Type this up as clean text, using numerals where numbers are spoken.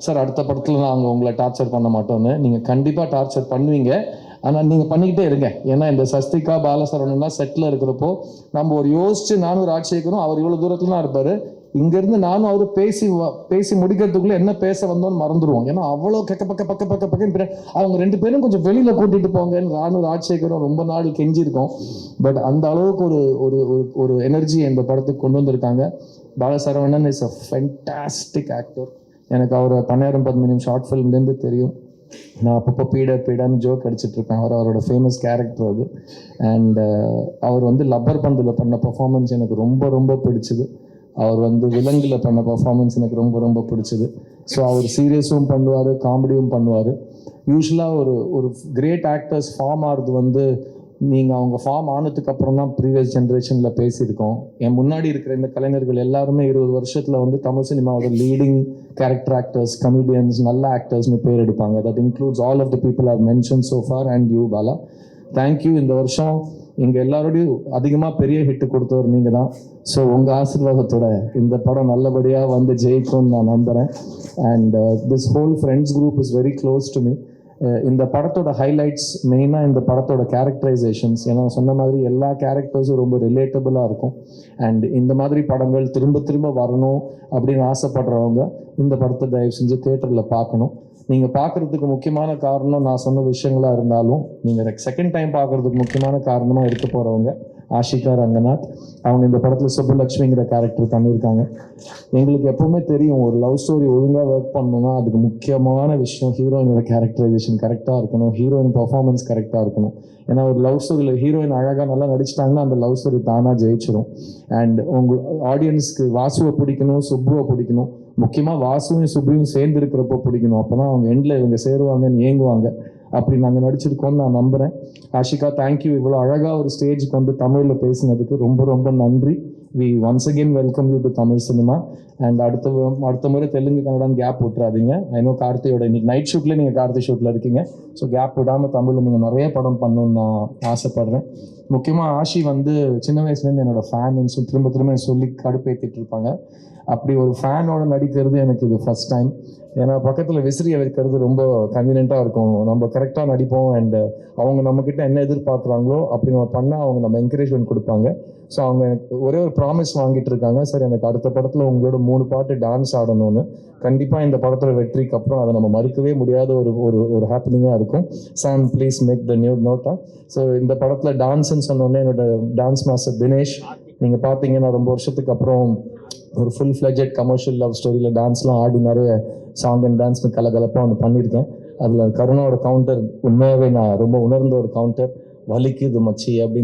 Sir அடுத்த படத்தில் நாங்கள் உங்களை டார்ச்சர் பண்ண மாட்டோம்னு. நீங்கள் கண்டிப்பாக டார்ச்சர் பண்ணுவீங்க, ஆனால் நீங்கள் பண்ணிக்கிட்டே இருங்க. ஏன்னா இந்த சஸ்திகா பாலசரவணன்லாம் செட்டில் இருக்கிறப்போ நம்ம ஒரு யோசிச்சு நானும் ராஜசேகரும், அவர் இவ்வளோ தூரத்துல தான் இருப்பார், இங்கேருந்து நானும் அவர் பேசி முடிக்கிறதுக்குள்ளே என்ன பேச வந்தோன்னு மறந்துடுவோம். ஏன்னா அவ்வளோ பக்கன்னு அவங்க ரெண்டு பேரும் கொஞ்சம் வெளியில் கூட்டிகிட்டு போங்கன்னு நானும் ராஜசேகரும் ரொம்ப நாள் கெஞ்சிருக்கோம். பட் அந்த அளவுக்கு ஒரு ஒரு ஒரு எனர்ஜி இந்த படத்துக்கு கொண்டு வந்திருக்காங்க. Bala Saravanan is a fantastic actor. எனக்கு அவர் 12-13 ஷார்ட் ஃபிலிம்லேருந்து தெரியும். நான் அப்பப்போ பீடான்னு ஜோக் அடிச்சிட்ருப்பேன். அவரோட ஃபேமஸ் கேரக்டர் அது. அண்ட் அவர் லப்பர் பந்தில் பண்ண பர்ஃபார்மன்ஸ் எனக்கு ரொம்ப ரொம்ப பிடிச்சிது. அவர் விலங்கில் பண்ண பர்ஃபார்மன்ஸ் எனக்கு ரொம்ப ரொம்ப பிடிச்சிது. ஸோ அவர் சீரியஸும் பண்ணுவார், காமெடியும் பண்ணுவார். யூஸ்வலாக ஒரு கிரேட் ஆக்டர்ஸ் ஃபார்ம் ஆகிறது நீங்கள் அவங்க ஃபார்ம் ஆனதுக்கு அப்புறம் தான் ப்ரீவியஸ் ஜென்ரேஷனில் பேசியிருக்கோம். என் முன்னாடி இருக்கிற இந்த கலைஞர்கள் எல்லாருமே 20 வருஷத்தில் தமிழ் சினிமாவோட லீடிங் கேரக்டர் ஆக்டர்ஸ், கமெடியன்ஸ், நல்ல ஆக்டர்ஸ்னு பேர் எடுப்பாங்க. That includes all of the people I've mention so far and you Bala. Thank you. இந்த வருஷம் எங்கள் எல்லாரோடையும் அதிகமாக பெரிய ஹிட்டு கொடுத்தவர் நீங்கள் தான். ஸோ உங்கள் ஆசீர்வாதத்தோட இந்த படம் நல்லபடியாக ஜெயிக்கும்னு நான் நம்புகிறேன். And this whole friends group is very close to me. இந்த படத்தோட ஹைலைட்ஸ் மெயினாக இந்த படத்தோட கேரக்டரைசேஷன்ஸ். ஏன்னா சொன்ன மாதிரி எல்லா கேரக்டர்ஸும் ரொம்ப ரிலேட்டபுளாக இருக்கும். அண்ட் இந்த மாதிரி படங்கள் திரும்ப திரும்ப வரணும் அப்படின்னு ஆசைப்படுறவங்க இந்த படத்தை தயவு செஞ்சு தியேட்டரில் பார்க்கணும். நீங்கள் பார்க்குறதுக்கு முக்கியமான காரணம் நான் சொன்ன விஷயங்களாக இருந்தாலும், நீங்கள் செகண்ட் டைம் பார்க்குறதுக்கு முக்கியமான காரணமாக இருக்க போகிறவங்க ஆஷிகா ரங்கநாத். அவங்க இந்த படத்தில் சுப்புலக்ஷ்மிங்கிற கேரக்டர் பண்ணியிருக்காங்க. எங்களுக்கு எப்பவுமே தெரியும், ஒரு லவ் ஸ்டோரி ஒழுங்காக ஒர்க் பண்ணணும்னா அதுக்கு முக்கியமான விஷயம் ஹீரோயினோட கேரக்டரைசேஷன் கரெக்டாக இருக்கணும், ஹீரோயின் பர்ஃபார்மன்ஸ் கரெக்டாக இருக்கணும். ஏன்னா ஒரு லவ் ஸ்டோரியில் ஹீரோயின் அழகாக நல்லா நடிச்சிட்டாங்கன்னா அந்த லவ் ஸ்டோரி தானாக ஜெயிச்சிடும். அண்ட் உங்கள் ஆடியன்ஸ்க்கு வாசுவை பிடிக்கணும், சுப்புவை பிடிக்கணும். முக்கியமாக வாசுவையும் சுப்புவையும் சேர்ந்து இருக்கிறப்போ பிடிக்கணும். அப்போ தான் அவங்க எண்டில் இவங்க சேருவாங்கன்னு ஏங்குவாங்க. அப்படி நாங்கள் நடிச்சிருக்கோம்னு நான் நம்புகிறேன். ஆஷிகா, தேங்க்யூ. இவ்வளோ அழகாக ஒரு ஸ்டேஜுக்கு தமிழில் பேசினதுக்கு ரொம்ப ரொம்ப நன்றி. We once again welcome you to Tamil cinema. And அடுத்த முறை தெலுங்கு கன்னடான்னு கேப் விட்டுறாதீங்க. ஐநோ கார்த்தியோட இன்னைக்கு நைட் ஷூட்டில் நீங்கள் கார்த்தி ஷூட்டில் இருக்கீங்க. ஸோ கேப் விடாமல் தமிழில் நீங்கள் நிறைய படம் பண்ணணுன்னு நான் ஆசைப்பட்றேன். முக்கியமாக ஆஷி சின்ன வயசுலேருந்து என்னோடய ஃபேன் திரும்ப சொல்லி கடுப்பேற்றிட்டு இருப்பாங்க. அப்படி ஒரு ஃபேனோட நடிக்கிறது எனக்கு இது ஃபர்ஸ்ட் டைம். ஏன்னா பக்கத்தில் விசிறியை வைக்கிறது ரொம்ப கன்வீனியண்ட்டாக இருக்கும். நம்ம கரெக்டாக நடிப்போம். அண்ட் அவங்க நம்மக்கிட்ட என்ன எதிர்பார்க்குறாங்களோ அப்படி நம்ம பண்ணால் அவங்க நம்ம என்கரேஜ்மெண்ட் கொடுப்பாங்க. ஸோ அவங்க எனக்கு ஒரே ஒரு ப்ராமிஸ் வாங்கிட்டு இருக்காங்க, சார் எனக்கு அடுத்த படத்தில் உங்களோட 3 பாட்டு டான்ஸ் ஆடணும்னு. கண்டிப்பாக இந்த படத்தோட வெற்றிக்கு அப்புறம் அதை நம்ம மறுக்கவே முடியாத ஒரு ஹாப்பனிங்காக இருக்கும். Sam please make the new நோட்டா. ஸோ இந்த படத்தில் டான்ஸ்ன்னு சொன்னோன்னே என்னோட டான்ஸ் மாஸ்டர் தினேஷ், நீங்கள் பார்த்தீங்கன்னா ரொம்ப வருஷத்துக்கு அப்புறம் ஒரு ஃபுல் ஃப்ளெஜட் கமர்ஷியல் லவ் ஸ்டோரியில் டான்ஸ்லாம் ஆடி நிறைய சாங் அண்ட் டான்ஸ்னு கலகலப்பாக ஒன்று பண்ணியிருக்கேன். அதில் கருணாவோட கவுண்டர் உண்மையாகவே நான் ரொம்ப உணர்ந்த ஒரு கவுண்டர். வலிக்குது மச்சி அப்படின்னு